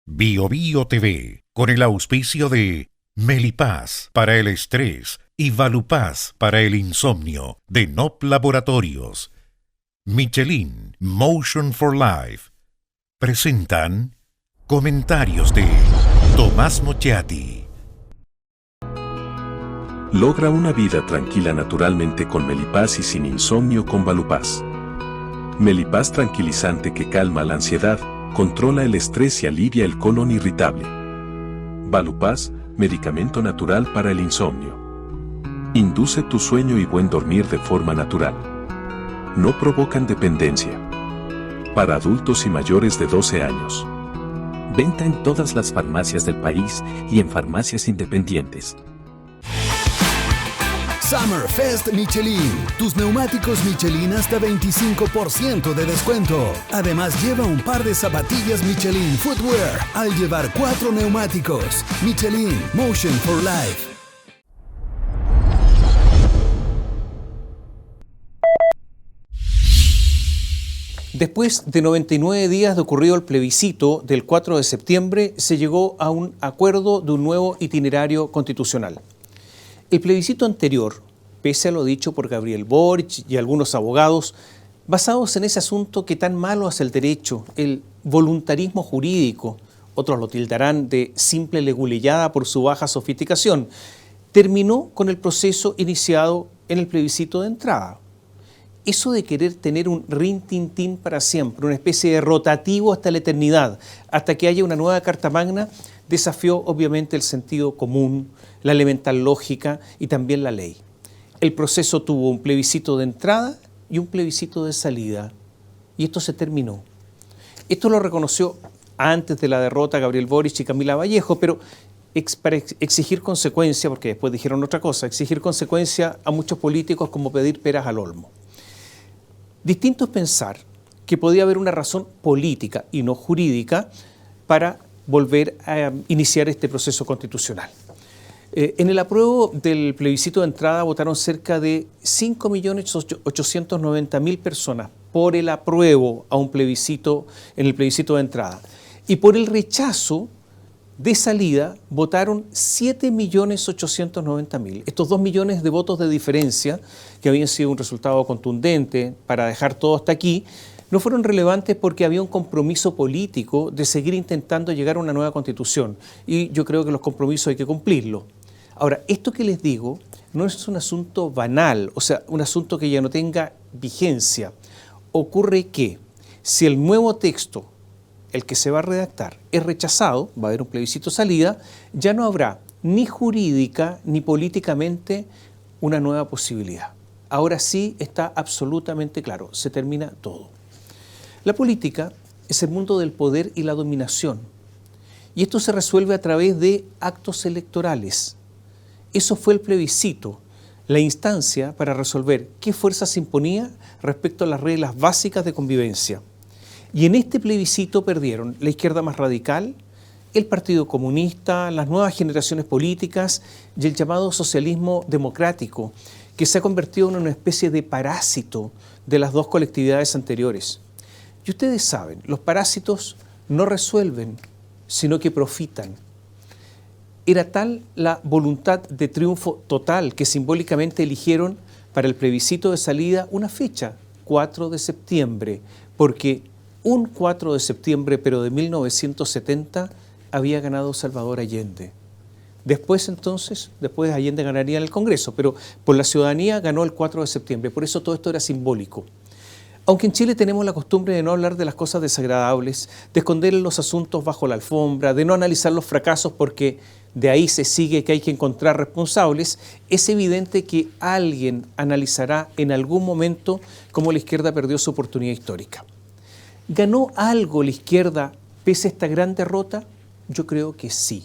Bio Bio TV, con el auspicio de Melipaz para el estrés y Valupaz para el insomnio, de NOP Laboratorios, Michelin Motion for Life, presentan comentarios de Tomás Mochiati. Logra una vida tranquila naturalmente con Melipaz y sin insomnio con Valupaz. Melipaz tranquilizante que calma la ansiedad, controla el estrés y alivia el colon irritable. Valupaz, medicamento natural para el insomnio. Induce tu sueño y buen dormir de forma natural. No provocan dependencia. Para adultos y mayores de 12 años. Venta en todas las farmacias del país y en farmacias independientes. Summerfest Michelin. Tus neumáticos Michelin hasta 25% de descuento. Además lleva un par de zapatillas Michelin Footwear al llevar 4 neumáticos. Michelin Motion for Life. Después de 99 días de ocurrido el plebiscito del 4 de septiembre, se llegó a un acuerdo de un nuevo itinerario constitucional. El plebiscito anterior, pese a lo dicho por Gabriel Boric y algunos abogados, basados en ese asunto que tan malo hace el derecho, el voluntarismo jurídico, otros lo tildarán de simple leguleyada por su baja sofisticación, terminó con el proceso iniciado en el plebiscito de entrada. Eso de querer tener un rin-tin-tin para siempre, una especie de rotativo hasta la eternidad, hasta que haya una nueva Carta Magna, desafió obviamente el sentido común, la elemental lógica y también la ley. El proceso tuvo un plebiscito de entrada y un plebiscito de salida, y esto se terminó. Esto lo reconoció antes de la derrota Gabriel Boric y Camila Vallejo, pero para exigir consecuencia, porque después dijeron otra cosa, exigir consecuencia a muchos políticos como pedir peras al olmo. Distinto es pensar que podía haber una razón política y no jurídica para volver a iniciar este proceso constitucional. En el apruebo del plebiscito de entrada votaron cerca de 5.890.000 personas por el apruebo a un plebiscito en el plebiscito de entrada. Y por el rechazo de salida votaron 7.890.000. Estos 2 millones de votos de diferencia, que habían sido un resultado contundente para dejar todo hasta aquí, no fueron relevantes porque había un compromiso político de seguir intentando llegar a una nueva constitución. Y yo creo que los compromisos hay que cumplirlos. Ahora, esto que les digo no es un asunto banal, o sea, un asunto que ya no tenga vigencia. Ocurre que si el nuevo texto, el que se va a redactar, es rechazado, va a haber un plebiscito salida, ya no habrá ni jurídica ni políticamente una nueva posibilidad. Ahora sí está absolutamente claro, se termina todo. La política es el mundo del poder y la dominación, y esto se resuelve a través de actos electorales. Eso fue el plebiscito, la instancia para resolver qué fuerza se imponía respecto a las reglas básicas de convivencia. Y en este plebiscito perdieron la izquierda más radical, el Partido Comunista, las nuevas generaciones políticas y el llamado socialismo democrático, que se ha convertido en una especie de parásito de las dos colectividades anteriores. Y ustedes saben, los parásitos no resuelven, sino que profitan. Era tal la voluntad de triunfo total que simbólicamente eligieron para el plebiscito de salida una fecha, 4 de septiembre, porque un 4 de septiembre, pero de 1970, había ganado Salvador Allende. Después Allende ganaría en el Congreso, pero por la ciudadanía ganó el 4 de septiembre, por eso todo esto era simbólico. Aunque en Chile tenemos la costumbre de no hablar de las cosas desagradables, de esconder los asuntos bajo la alfombra, de no analizar los fracasos porque de ahí se sigue que hay que encontrar responsables, es evidente que alguien analizará en algún momento cómo la izquierda perdió su oportunidad histórica. ¿Ganó algo la izquierda pese a esta gran derrota? Yo creo que sí.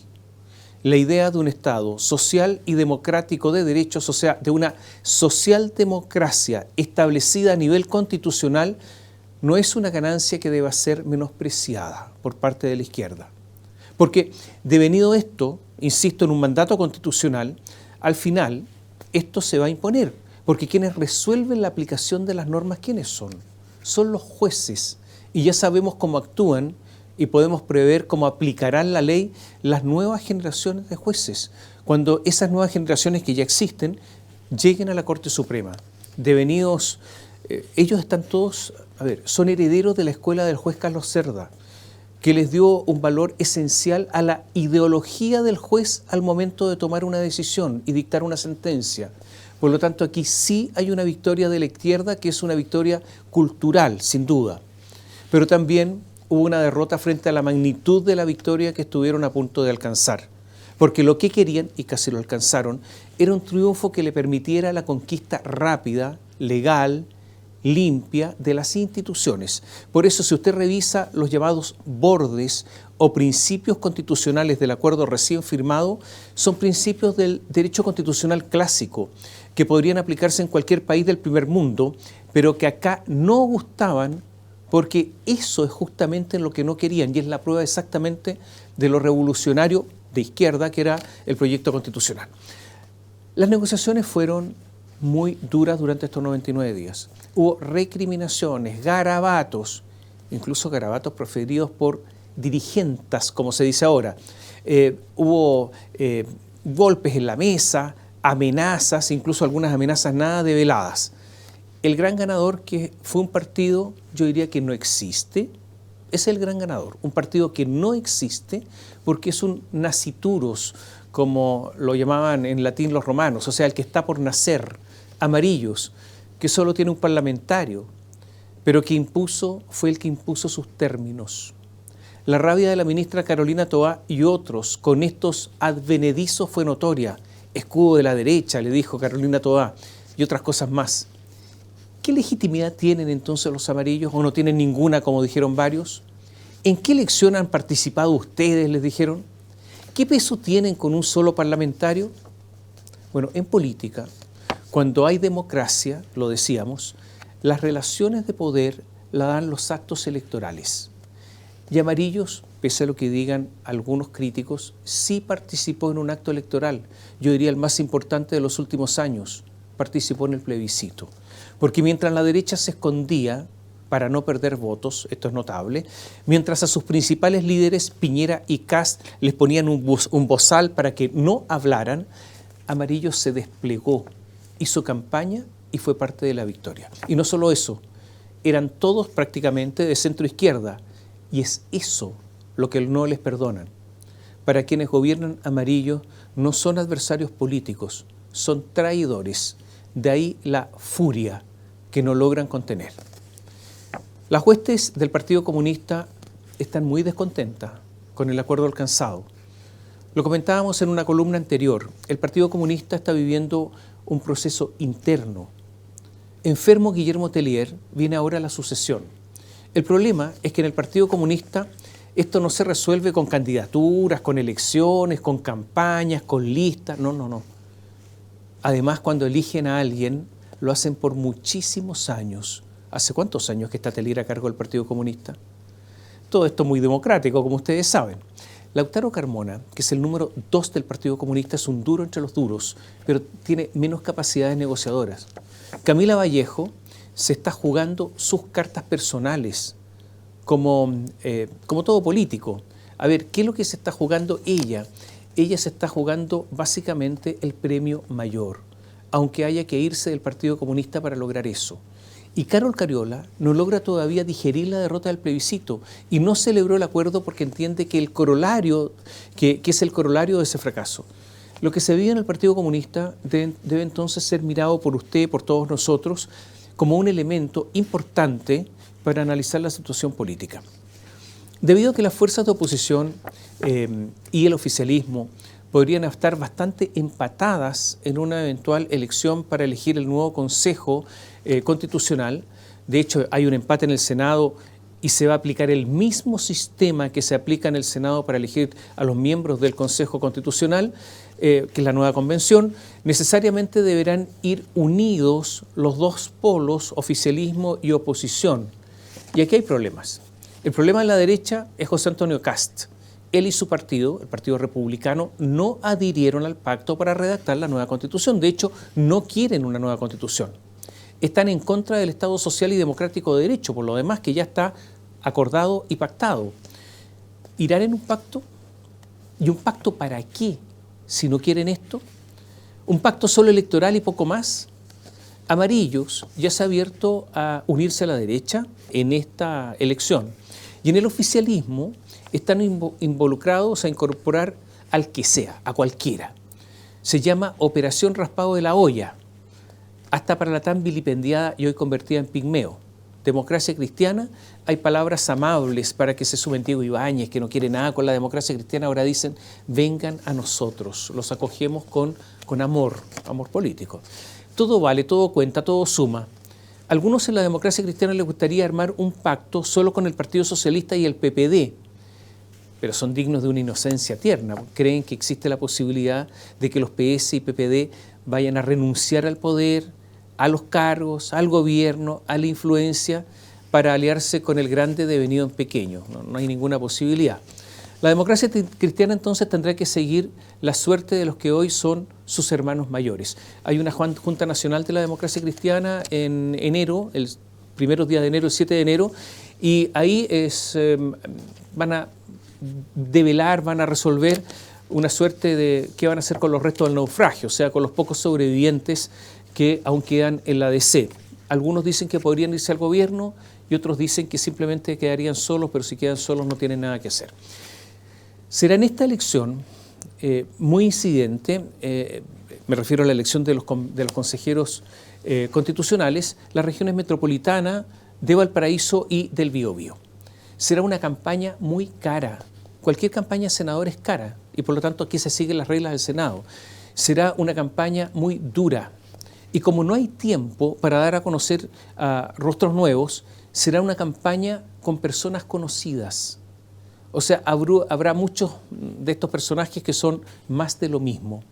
La idea de un Estado social y democrático de derechos, o sea, de una socialdemocracia establecida a nivel constitucional, no es una ganancia que deba ser menospreciada por parte de la izquierda. Porque devenido esto, insisto, en un mandato constitucional, al final esto se va a imponer, porque quienes resuelven la aplicación de las normas, ¿quiénes son? Son los jueces, y ya sabemos cómo actúan y podemos prever cómo aplicarán la ley las nuevas generaciones de jueces, cuando esas nuevas generaciones que ya existen lleguen a la Corte Suprema. Devenidos, ellos están todos, son herederos de la escuela del juez Carlos Cerda, que les dio un valor esencial a la ideología del juez al momento de tomar una decisión y dictar una sentencia. Por lo tanto, aquí sí hay una victoria de la izquierda, que es una victoria cultural, sin duda. Pero también hubo una derrota frente a la magnitud de la victoria que estuvieron a punto de alcanzar. Porque lo que querían, y casi lo alcanzaron, era un triunfo que le permitiera la conquista rápida, legal, limpia de las instituciones. Por eso, si usted revisa los llamados bordes o principios constitucionales del acuerdo recién firmado, son principios del derecho constitucional clásico, que podrían aplicarse en cualquier país del primer mundo, pero que acá no gustaban, porque eso es justamente lo que no querían, y es la prueba exactamente de lo revolucionario de izquierda que era el proyecto constitucional. Las negociaciones fueron muy duras durante estos 99 días. Hubo recriminaciones, garabatos, incluso garabatos proferidos por dirigentes, como se dice ahora. Hubo golpes en la mesa, amenazas, incluso algunas amenazas nada develadas. El gran ganador, que fue un partido, yo diría que no existe, es el gran ganador. Un partido que no existe porque es un nasciturus, como lo llamaban en latín los romanos, o sea, el que está por nacer, amarillos, que solo tiene un parlamentario, pero que fue el que impuso sus términos. La rabia de la ministra Carolina Toá y otros con estos advenedizos fue notoria. Escudo de la derecha, le dijo Carolina Toá, y otras cosas más. ¿Qué legitimidad tienen entonces los amarillos, o no tienen ninguna, como dijeron varios? ¿En qué elección han participado ustedes?, les dijeron. ¿Qué peso tienen con un solo parlamentario? Bueno, en política, cuando hay democracia, lo decíamos, las relaciones de poder la dan los actos electorales. Y Amarillos, pese a lo que digan algunos críticos, sí participó en un acto electoral, yo diría el más importante de los últimos años, participó en el plebiscito. Porque mientras la derecha se escondía para no perder votos, esto es notable, mientras a sus principales líderes, Piñera y Kast, les ponían un bozal para que no hablaran, Amarillos se desplegó, hizo campaña y fue parte de la victoria. Y no solo eso, eran todos prácticamente de centro izquierda, y es eso lo que no les perdonan. Para quienes gobiernan Amarillo no son adversarios políticos, son traidores. De ahí la furia que no logran contener. Las huestes del Partido Comunista están muy descontentas con el acuerdo alcanzado. Lo comentábamos en una columna anterior. El Partido Comunista está viviendo un proceso interno. Enfermo Guillermo Tellier, viene ahora la sucesión. El problema es que en el Partido Comunista esto no se resuelve con candidaturas, con elecciones, con campañas, con listas. No. Además, cuando eligen a alguien, lo hacen por muchísimos años. ¿Hace cuántos años que está Tellier a cargo del Partido Comunista? Todo esto muy democrático, como ustedes saben. Lautaro Carmona, que es el número 2 del Partido Comunista, es un duro entre los duros, pero tiene menos capacidades negociadoras. Camila Vallejo se está jugando sus cartas personales, como todo político. A ver, ¿qué es lo que se está jugando ella? Ella se está jugando básicamente el premio mayor, aunque haya que irse del Partido Comunista para lograr eso. Y Carol Cariola no logra todavía digerir la derrota del plebiscito y no celebró el acuerdo porque entiende que el corolario, que es el corolario de ese fracaso. Lo que se vive en el Partido Comunista debe entonces ser mirado por usted, por todos nosotros, como un elemento importante para analizar la situación política. Debido a que las fuerzas de oposición y el oficialismo podrían estar bastante empatadas en una eventual elección para elegir el nuevo Consejo Constitucional. De hecho, hay un empate en el Senado y se va a aplicar el mismo sistema que se aplica en el Senado para elegir a los miembros del Consejo Constitucional, que es la nueva convención. Necesariamente deberán ir unidos los dos polos, oficialismo y oposición. Y aquí hay problemas. El problema de la derecha es José Antonio Kast. Él y su partido, el Partido Republicano, no adhirieron al pacto para redactar la nueva Constitución. De hecho, no quieren una nueva Constitución. Están en contra del Estado social y democrático de derecho, por lo demás que ya está acordado y pactado. ¿Irán en un pacto? ¿Y un pacto para qué si no quieren esto? ¿Un pacto solo electoral y poco más? Amarillos ya se ha abierto a unirse a la derecha en esta elección. Y en el oficialismo están involucrados a incorporar al que sea, a cualquiera. Se llama Operación Raspado de la Olla, hasta para la tan vilipendiada y hoy convertida en pigmeo. Democracia cristiana, hay palabras amables para que se sumen. Diego Ibáñez, que no quiere nada con la democracia cristiana, ahora dicen, vengan a nosotros, los acogemos con amor político. Todo vale, todo cuenta, todo suma. A algunos en la democracia cristiana les gustaría armar un pacto solo con el Partido Socialista y el PPD, pero son dignos de una inocencia tierna. Creen que existe la posibilidad de que los PS y PPD vayan a renunciar al poder, a los cargos, al gobierno, a la influencia, para aliarse con el grande devenido en pequeño. No hay ninguna posibilidad. La democracia cristiana entonces tendrá que seguir la suerte de los que hoy son sus hermanos mayores. Hay una Junta Nacional de la Democracia Cristiana en enero, el primeros días de enero, el 7 de enero, y ahí van a develar, van a resolver una suerte de qué van a hacer con los restos del naufragio, o sea, con los pocos sobrevivientes que aún quedan en la DC. Algunos dicen que podrían irse al gobierno y otros dicen que simplemente quedarían solos, pero si quedan solos no tienen nada que hacer. Será en esta elección muy incidente, me refiero a la elección de los consejeros constitucionales, las regiones metropolitana, de Valparaíso y del Biobío. Será una campaña muy cara. Cualquier campaña de senador es cara y por lo tanto aquí se siguen las reglas del Senado. Será una campaña muy dura y como no hay tiempo para dar a conocer rostros nuevos, será una campaña con personas conocidas. O sea, habrá muchos de estos personajes que son más de lo mismo.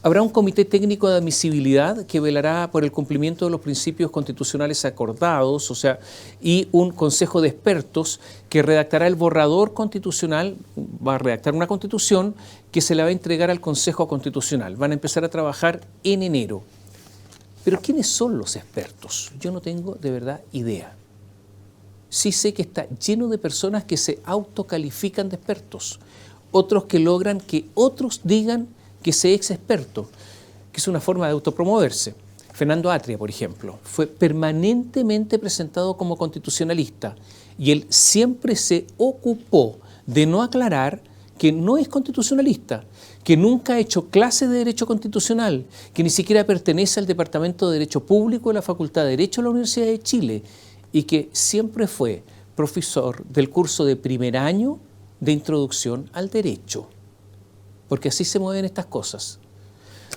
Habrá un comité técnico de admisibilidad que velará por el cumplimiento de los principios constitucionales acordados, o sea, y un consejo de expertos que redactará el borrador constitucional, va a redactar una constitución que se la va a entregar al Consejo Constitucional. Van a empezar a trabajar en enero. Pero ¿quiénes son los expertos? Yo no tengo de verdad idea. Sí sé que está lleno de personas que se autocalifican de expertos, otros que logran que otros digan que se ex experto, que es una forma de autopromoverse. Fernando Atria, por ejemplo, fue permanentemente presentado como constitucionalista y él siempre se ocupó de no aclarar que no es constitucionalista, que nunca ha hecho clase de Derecho Constitucional, que ni siquiera pertenece al Departamento de Derecho Público de la Facultad de Derecho de la Universidad de Chile y que siempre fue profesor del curso de primer año de Introducción al Derecho. Porque así se mueven estas cosas.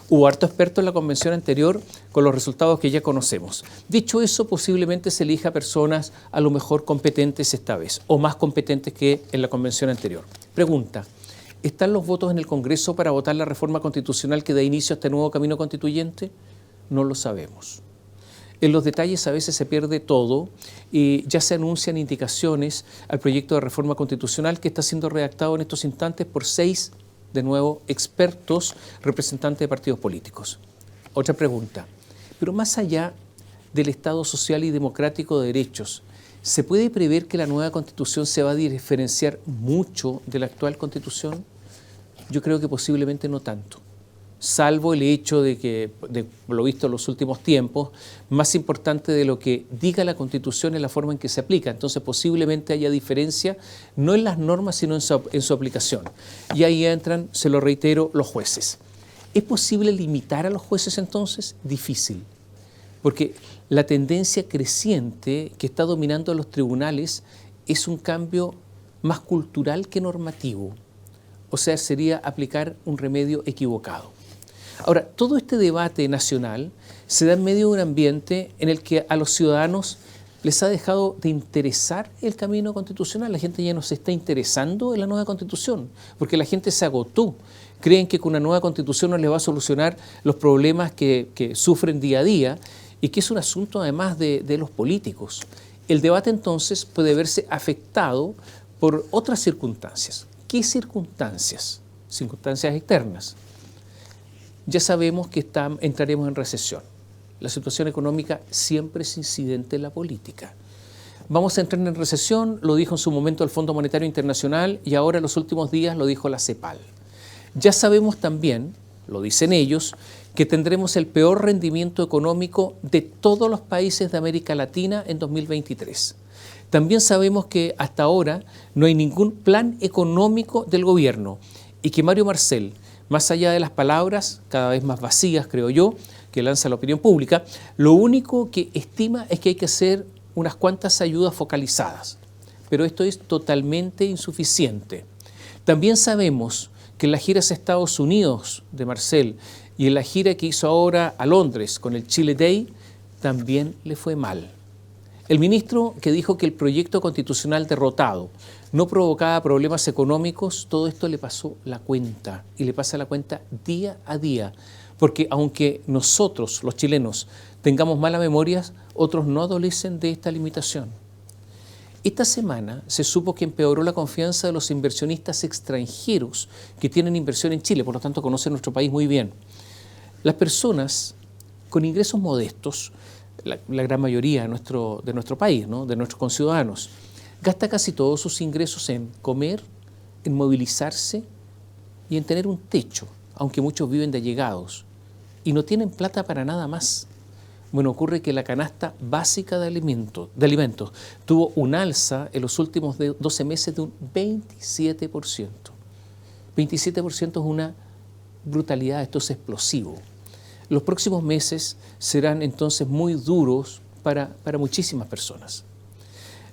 Hubo harto experto en la convención anterior con los resultados que ya conocemos. Dicho eso, posiblemente se elija personas a lo mejor competentes esta vez, o más competentes que en la convención anterior. Pregunta, ¿están los votos en el Congreso para votar la reforma constitucional que da inicio a este nuevo camino constituyente? No lo sabemos. En los detalles a veces se pierde todo y ya se anuncian indicaciones al proyecto de reforma constitucional que está siendo redactado en estos instantes por 6 de nuevo, expertos, representantes de partidos políticos. Otra pregunta, pero más allá del Estado social y democrático de derechos, ¿se puede prever que la nueva Constitución se va a diferenciar mucho de la actual Constitución? Yo creo que posiblemente no tanto, salvo el hecho de que, de lo visto en los últimos tiempos, más importante de lo que diga la Constitución es la forma en que se aplica. Entonces posiblemente haya diferencia, no en las normas, sino en su aplicación. Y ahí entran, se lo reitero, los jueces. ¿Es posible limitar a los jueces entonces? Difícil, porque la tendencia creciente que está dominando a los tribunales es un cambio más cultural que normativo. O sea, sería aplicar un remedio equivocado. Ahora, todo este debate nacional se da en medio de un ambiente en el que a los ciudadanos les ha dejado de interesar el camino constitucional. La gente ya no se está interesando en la nueva Constitución, porque la gente se agotó. Creen que con una nueva Constitución no les va a solucionar los problemas que sufren día a día y que es un asunto además de los políticos. El debate entonces puede verse afectado por otras circunstancias. ¿Qué circunstancias? Circunstancias externas. Ya sabemos que entraremos en recesión. La situación económica siempre es incidente en la política. Vamos a entrar en recesión, lo dijo en su momento el Fondo Monetario Internacional y ahora en los últimos días lo dijo la CEPAL. Ya sabemos también, lo dicen ellos, que tendremos el peor rendimiento económico de todos los países de América Latina en 2023. También sabemos que hasta ahora no hay ningún plan económico del gobierno y que Mario Marcel, más allá de las palabras, cada vez más vacías, creo yo, que lanza la opinión pública, lo único que estima es que hay que hacer unas cuantas ayudas focalizadas. Pero esto es totalmente insuficiente. También sabemos que en las giras a Estados Unidos de Marcel y en la gira que hizo ahora a Londres con el Chile Day, también le fue mal. El ministro que dijo que el proyecto constitucional derrotado no provocaba problemas económicos, todo esto le pasó la cuenta y le pasa la cuenta día a día, porque aunque nosotros, los chilenos, tengamos mala memoria, otros no adolecen de esta limitación. Esta semana se supo que empeoró la confianza de los inversionistas extranjeros que tienen inversión en Chile, por lo tanto conocen nuestro país muy bien. Las personas con ingresos modestos, la gran mayoría de nuestro país, ¿no?, de nuestros conciudadanos, gasta casi todos sus ingresos en comer, en movilizarse y en tener un techo, aunque muchos viven de allegados y no tienen plata para nada más. Bueno, ocurre que la canasta básica de alimentos tuvo un alza en los últimos 12 meses de un 27%. 27% es una brutalidad, esto es explosivo. Los próximos meses serán entonces muy duros para muchísimas personas.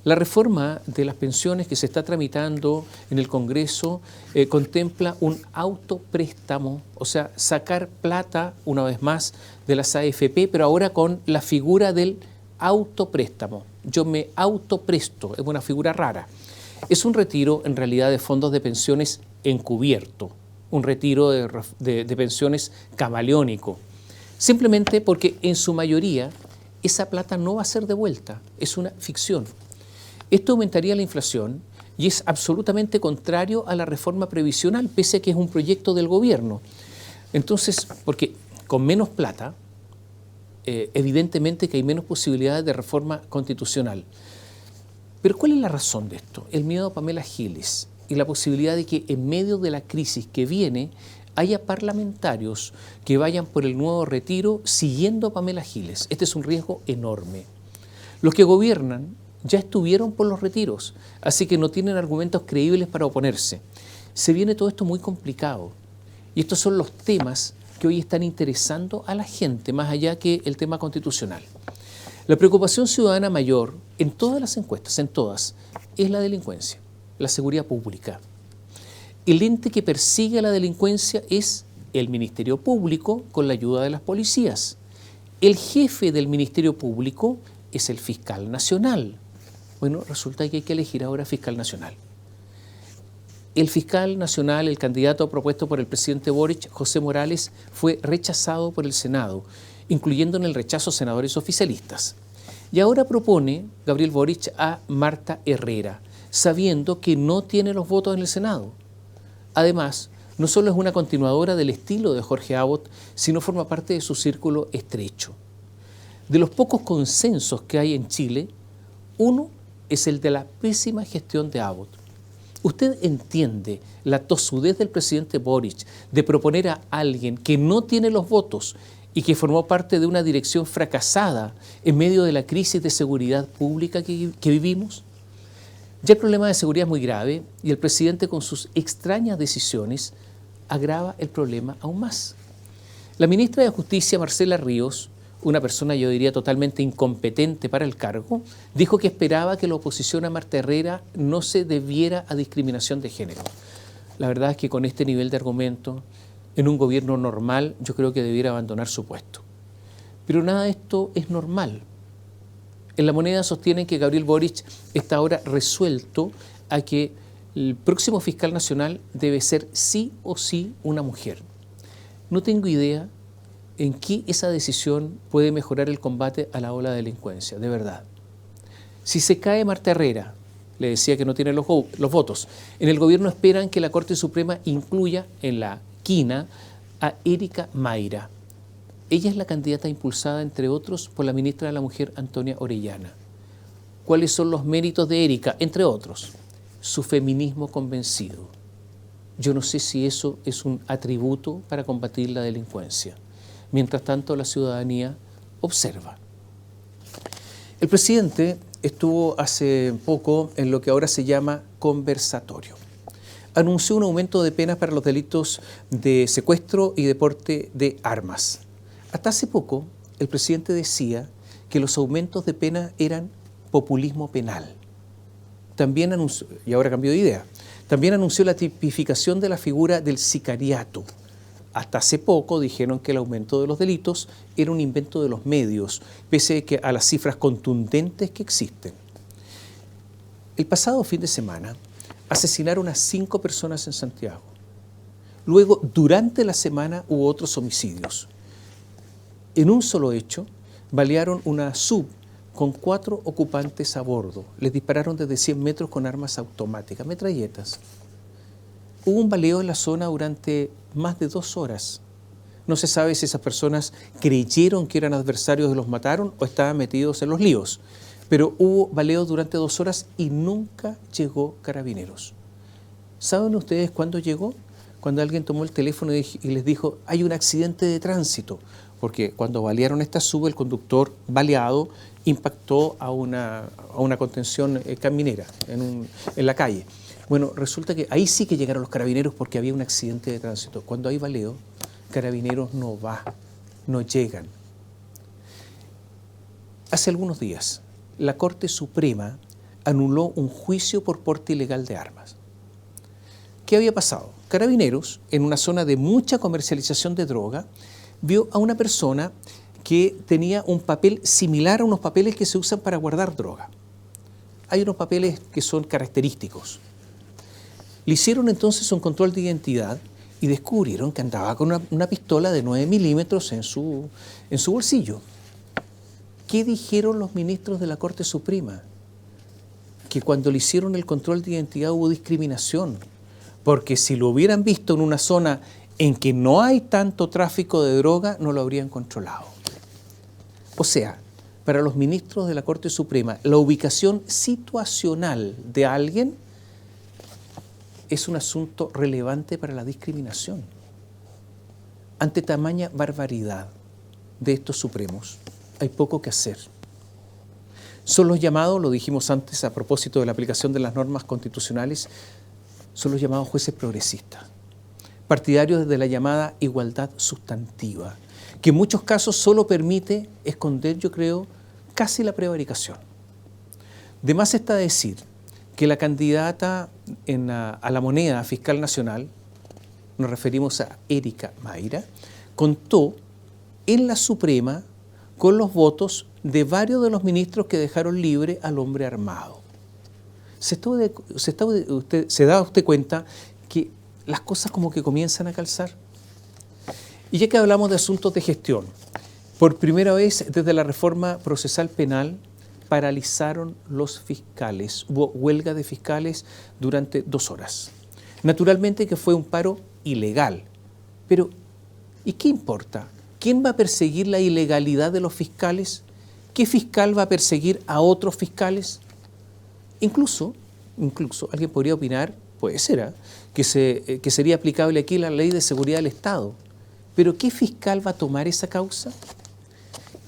La reforma de las pensiones que se está tramitando en el Congreso contempla un autopréstamo, o sea, sacar plata una vez más de las AFP, pero ahora con la figura del autopréstamo. Yo me autopresto, es una figura rara. Es un retiro en realidad de fondos de pensiones encubierto, un retiro de pensiones camaleónico. Simplemente porque en su mayoría esa plata no va a ser devuelta, es una ficción. Esto aumentaría la inflación y es absolutamente contrario a la reforma previsional, pese a que es un proyecto del gobierno. Entonces, porque con menos plata, evidentemente que hay menos posibilidades de reforma constitucional. Pero ¿cuál es la razón de esto? El miedo a Pamela Giles y la posibilidad de que en medio de la crisis que viene haya parlamentarios que vayan por el nuevo retiro siguiendo a Pamela Giles. Este es un riesgo enorme. Los que gobiernan ya estuvieron por los retiros, así que no tienen argumentos creíbles para oponerse. Se viene todo esto muy complicado y estos son los temas que hoy están interesando a la gente, más allá que el tema constitucional. La preocupación ciudadana mayor, en todas las encuestas, en todas, es la delincuencia, la seguridad pública. El ente que persigue la delincuencia es el Ministerio Público con la ayuda de las policías. El jefe del Ministerio Público es el fiscal nacional. Bueno, resulta que hay que elegir ahora fiscal nacional. El fiscal nacional, el candidato propuesto por el presidente Boric, José Morales, fue rechazado por el Senado, incluyendo en el rechazo senadores oficialistas. Y ahora propone Gabriel Boric a Marta Herrera, sabiendo que no tiene los votos en el Senado. Además, no solo es una continuadora del estilo de Jorge Abbott, sino forma parte de su círculo estrecho. De los pocos consensos que hay en Chile, uno es el de la pésima gestión de Abbott. ¿Usted entiende la tosudez del presidente Boric de proponer a alguien que no tiene los votos y que formó parte de una dirección fracasada en medio de la crisis de seguridad pública que vivimos? Ya el problema de seguridad es muy grave y el presidente con sus extrañas decisiones agrava el problema aún más. La ministra de Justicia, Marcela Ríos, una persona yo diría totalmente incompetente para el cargo, dijo que esperaba que la oposición a Marta Herrera no se debiera a discriminación de género. La verdad es que con este nivel de argumento, en un gobierno normal, yo creo que debiera abandonar su puesto. Pero nada de esto es normal. En La Moneda sostienen que Gabriel Boric está ahora resuelto a que el próximo fiscal nacional debe ser sí o sí una mujer. No tengo idea en qué esa decisión puede mejorar el combate a la ola de delincuencia, de verdad. Si se cae Marta Herrera, le decía que no tiene los votos, en el gobierno esperan que la Corte Suprema incluya en la quina a Erika Mayra. Ella es la candidata impulsada, entre otros, por la ministra de la Mujer, Antonia Orellana. cuáles son los méritos de Erika, entre otros, su feminismo convencido. Yo no sé si eso es un atributo para combatir la delincuencia. Mientras tanto, la ciudadanía observa. El presidente estuvo hace poco en lo que ahora se llama conversatorio. Anunció un aumento de penas para los delitos de secuestro y de porte de armas. Hasta hace poco, el presidente decía que los aumentos de pena eran populismo penal. También anunció, y ahora cambió de idea, también anunció la tipificación de la figura del sicariato. Hasta hace poco dijeron que el aumento de los delitos era un invento de los medios, pese a las cifras contundentes que existen. El pasado fin de semana asesinaron a 5 personas en Santiago. Luego, durante la semana, hubo otros homicidios. En un solo hecho, balearon una sub con 4 ocupantes a bordo. Les dispararon desde 100 metros con armas automáticas, metralletas. Hubo un baleo en la zona durante más de 2 horas. No se sabe si esas personas creyeron que eran adversarios y los mataron o estaban metidos en los líos. Pero hubo baleos durante 2 horas y nunca llegó Carabineros. ¿Saben ustedes cuándo llegó? Cuando alguien tomó el teléfono y les dijo, hay un accidente de tránsito. Porque cuando balearon esta sub, el conductor baleado impactó a una contención caminera en la calle. Bueno, resulta que ahí sí que llegaron los carabineros porque había un accidente de tránsito. Cuando hay baleo, Carabineros no va, no llegan. Hace algunos días, la Corte Suprema anuló un juicio por porte ilegal de armas. ¿Qué había pasado? Carabineros, en una zona de mucha comercialización de droga, vio a una persona que tenía un papel similar a unos papeles que se usan para guardar droga. Hay unos papeles que son característicos. Le hicieron entonces un control de identidad y descubrieron que andaba con una pistola de 9 milímetros en su bolsillo. ¿Qué dijeron los ministros de la Corte Suprema? Que cuando le hicieron el control de identidad hubo discriminación, porque si lo hubieran visto en una zona en que no hay tanto tráfico de droga, no lo habrían controlado. O sea, para los ministros de la Corte Suprema, la ubicación situacional de alguien es un asunto relevante para la discriminación. Ante tamaña barbaridad de estos supremos, hay poco que hacer. Son los llamados, lo dijimos antes a propósito de la aplicación de las normas constitucionales, son los llamados jueces progresistas, partidarios de la llamada igualdad sustantiva, que en muchos casos solo permite esconder, yo creo, casi la prevaricación. De más está decir que la candidata a la moneda fiscal nacional, nos referimos a Erika Mayra, contó en la Suprema con los votos de varios de los ministros que dejaron libre al hombre armado. ¿Se da usted cuenta que las cosas como que comienzan a calzar? Y ya que hablamos de asuntos de gestión, por primera vez desde la reforma procesal penal paralizaron los fiscales. Hubo huelga de fiscales durante 2 horas. Naturalmente que fue un paro ilegal. Pero, ¿y qué importa? ¿Quién va a perseguir la ilegalidad de los fiscales? ¿Qué fiscal va a perseguir a otros fiscales? Incluso alguien podría opinar, puede ser, que sería aplicable aquí la ley de seguridad del Estado. Pero ¿qué fiscal va a tomar esa causa?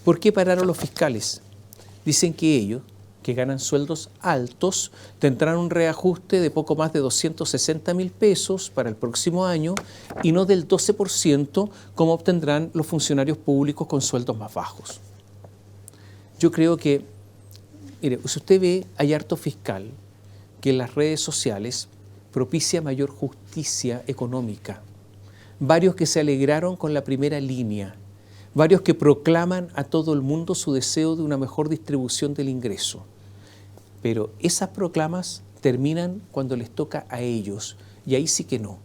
¿Por qué pararon los fiscales? Dicen que ellos, que ganan sueldos altos, tendrán un reajuste de poco más de 260.000 pesos para el próximo año y no del 12% como obtendrán los funcionarios públicos con sueldos más bajos. Yo creo que, mire, si usted ve, hay harto fiscal que en las redes sociales propicia mayor justicia económica. Varios que se alegraron con la primera línea, varios que proclaman a todo el mundo su deseo de una mejor distribución del ingreso. Pero esas proclamas terminan cuando les toca a ellos, y ahí sí que no.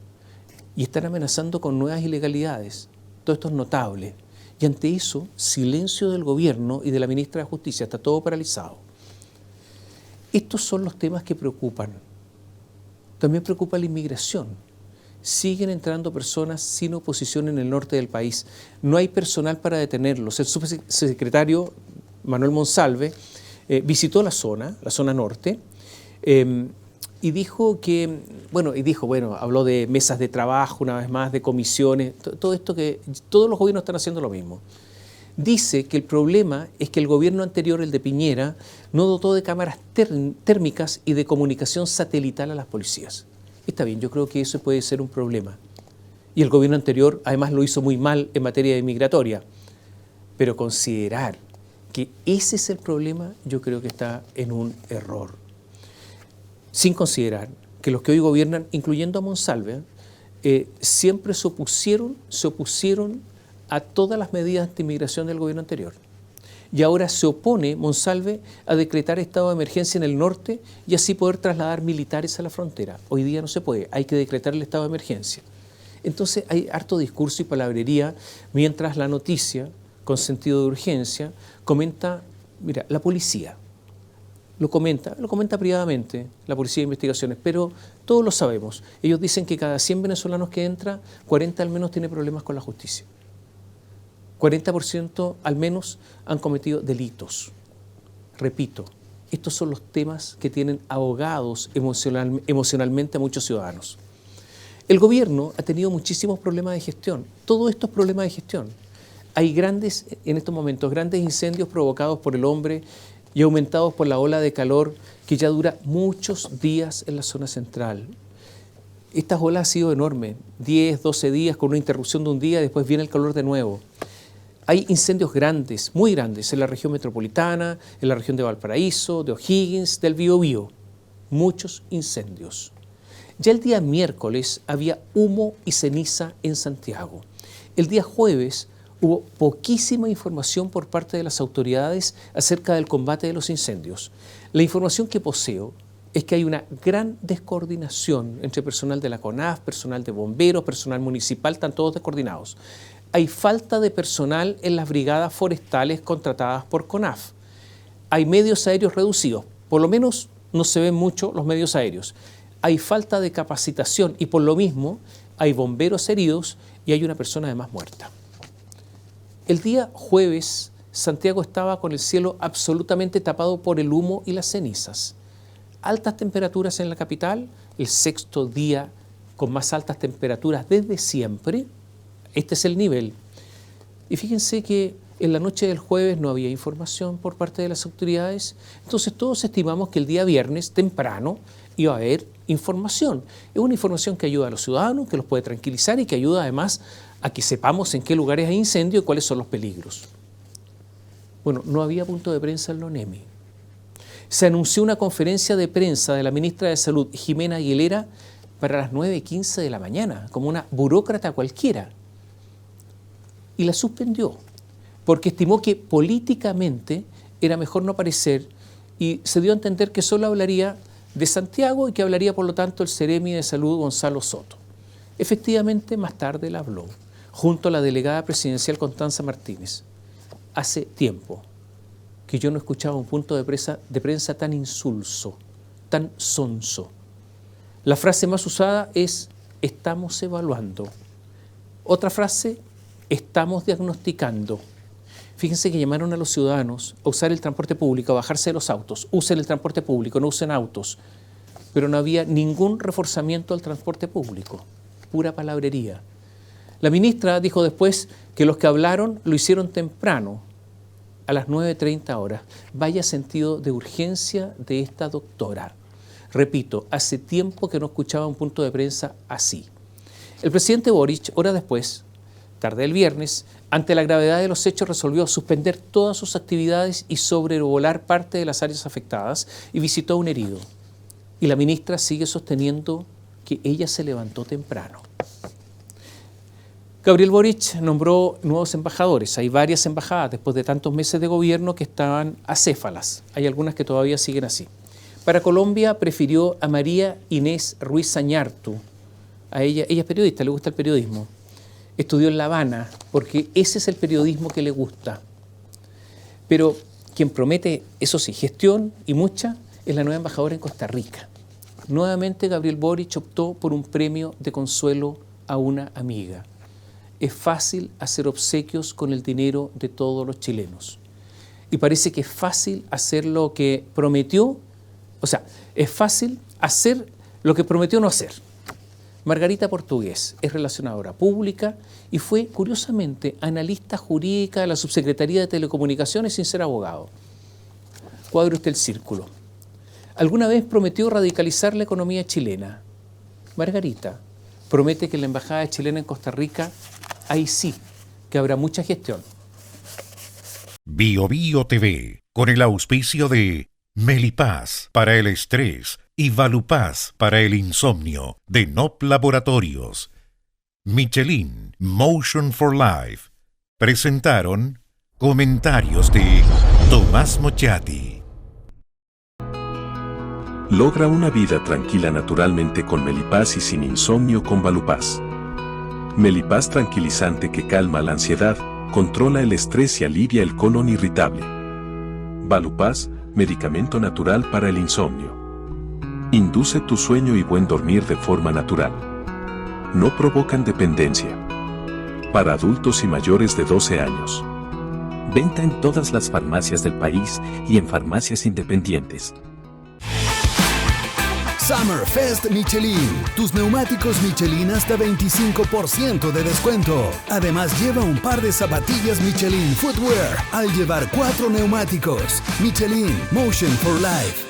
Y están amenazando con nuevas ilegalidades. Todo esto es notable. Y ante eso, silencio del gobierno y de la ministra de Justicia, está todo paralizado. Estos son los temas que preocupan. También preocupa la inmigración. Siguen entrando personas sin oposición en el norte del país. No hay personal para detenerlos. El subsecretario Manuel Monsalve visitó la zona norte, y dijo que, habló de mesas de trabajo, una vez más, de comisiones, todo esto que todos los gobiernos están haciendo lo mismo. Dice que el problema es que el gobierno anterior, el de Piñera, no dotó de cámaras térmicas y de comunicación satelital a las policías. Está bien, yo creo que eso puede ser un problema. Y el gobierno anterior además lo hizo muy mal en materia de migratoria. Pero considerar que ese es el problema, yo creo que está en un error. Sin considerar que los que hoy gobiernan, incluyendo a Monsalve, siempre se opusieron a todas las medidas de inmigración del gobierno anterior. Y ahora se opone Monsalve a decretar estado de emergencia en el norte y así poder trasladar militares a la frontera. Hoy día no se puede, hay que decretar el estado de emergencia. Entonces hay harto discurso y palabrería, mientras la noticia, con sentido de urgencia, comenta, mira, la policía, lo comenta privadamente, la Policía de Investigaciones, pero todos lo sabemos. Ellos dicen que cada 100 venezolanos que entra, 40 al menos tiene problemas con la justicia. 40% al menos han cometido delitos. Repito, estos son los temas que tienen ahogados emocionalmente a muchos ciudadanos. El gobierno ha tenido muchísimos problemas de gestión. Todo esto es problema de gestión. Hay en estos momentos, grandes incendios provocados por el hombre y aumentados por la ola de calor que ya dura muchos días en la zona central. Estas olas han sido enormes, 10, 12 días con una interrupción de un día, después viene el calor de nuevo. Hay incendios grandes, muy grandes, en la región metropolitana, en la región de Valparaíso, de O'Higgins, del Biobío. Muchos incendios. Ya el día miércoles había humo y ceniza en Santiago. El día jueves hubo poquísima información por parte de las autoridades acerca del combate de los incendios. La información que poseo es que hay una gran descoordinación entre personal de la CONAF, personal de bomberos, personal municipal, están todos descoordinados. Hay falta de personal en las brigadas forestales contratadas por CONAF. Hay medios aéreos reducidos, por lo menos no se ven mucho los medios aéreos. Hay falta de capacitación y por lo mismo hay bomberos heridos y hay una persona además muerta. El día jueves, Santiago estaba con el cielo absolutamente tapado por el humo y las cenizas. Altas temperaturas en la capital, el sexto día con más altas temperaturas desde siempre. Este es el nivel. Y fíjense que en la noche del jueves no había información por parte de las autoridades, entonces todos estimamos que el día viernes temprano iba a haber información. Es una información que ayuda a los ciudadanos, que los puede tranquilizar y que ayuda además a que sepamos en qué lugares hay incendio y cuáles son los peligros. Bueno, no había punto de prensa en la ONEMI. Se anunció una conferencia de prensa de la ministra de Salud, Jimena Aguilera, para las 9:15 de la mañana, como una burócrata cualquiera. Y la suspendió, porque estimó que políticamente era mejor no aparecer y se dio a entender que solo hablaría de Santiago y que hablaría por lo tanto el Seremi de Salud Gonzalo Soto. Efectivamente, más tarde la habló, junto a la delegada presidencial Constanza Martínez. Hace tiempo que yo no escuchaba un punto de prensa tan insulso, tan sonso. La frase más usada es, estamos evaluando. Otra frase, estamos diagnosticando. Fíjense que llamaron a los ciudadanos a usar el transporte público, a bajarse de los autos. Usen el transporte público, no usen autos. Pero no había ningún reforzamiento al transporte público. Pura palabrería. La ministra dijo después que los que hablaron lo hicieron temprano, a las 9:30 horas. Vaya sentido de urgencia de esta doctora. Repito, hace tiempo que no escuchaba un punto de prensa así. El presidente Boric, horas después, tarde del viernes, ante la gravedad de los hechos resolvió suspender todas sus actividades y sobrevolar parte de las áreas afectadas y visitó a un herido. Y la ministra sigue sosteniendo que ella se levantó temprano. Gabriel Boric nombró nuevos embajadores. Hay varias embajadas después de tantos meses de gobierno que estaban acéfalas. Hay algunas que todavía siguen así. Para Colombia prefirió a María Inés Ruiz Zañartu. Ella es periodista, le gusta el periodismo. Estudió en La Habana, porque ese es el periodismo que le gusta. Pero quien promete, eso sí, gestión y mucha, es la nueva embajadora en Costa Rica. Nuevamente Gabriel Boric optó por un premio de consuelo a una amiga. Es fácil hacer obsequios con el dinero de todos los chilenos. y parece que es fácil hacer lo que prometió, o sea, es fácil hacer lo que prometió no hacer. Margarita Portugués es relacionadora pública y fue, curiosamente, analista jurídica de la Subsecretaría de Telecomunicaciones sin ser abogado. Cuadre usted el círculo. Alguna vez prometió radicalizar la economía chilena. Margarita promete que en la Embajada chilena en Costa Rica, ahí sí, que habrá mucha gestión. Bio Bio TV, con el auspicio de Melipaz para el estrés y Valupaz para el insomnio, de NOP Laboratorios. Michelin Motion for Life presentaron comentarios de Tomás Mochati. Logra una vida tranquila naturalmente con Melipaz y sin insomnio con Valupaz. Melipaz tranquilizante que calma la ansiedad, controla el estrés y alivia el colon irritable. Valupaz, medicamento natural para el insomnio. Induce tu sueño y buen dormir de forma natural. No provocan dependencia. Para adultos y mayores de 12 años. Venta en todas las farmacias del país y en farmacias independientes. Summer Fest Michelin. Tus neumáticos Michelin hasta 25% de descuento. Además, lleva un par de zapatillas Michelin Footwear al llevar 4 neumáticos. Michelin Motion for Life.